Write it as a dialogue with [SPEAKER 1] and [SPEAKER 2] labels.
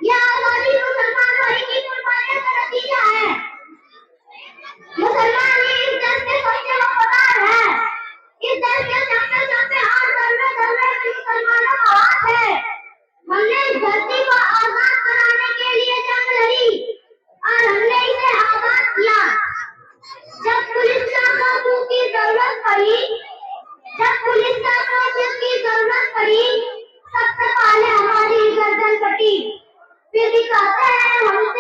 [SPEAKER 1] یہ آزادی مسلمان بھائی کی قربانیوں کا نتیجہ ہے۔ مسلمان ہی اس دیش کے سچے وفادار ہیں۔ اس دیش کے چپے چپے ہر ذرے ذرے میں مسلمانوں کا ہاتھ ہے۔ ہم نے اس دھرتی کو آزاد کرانے کے لیے جنگ لڑی اور ہم نے اسے آزاد کیا۔ جب پولیس کو کی ضرورت پڑی، جب پولیس کو کی ضرورت پڑی، سب سے پہلے ہماری گردن کٹی۔ پھر بھی کہتے ہیں ہم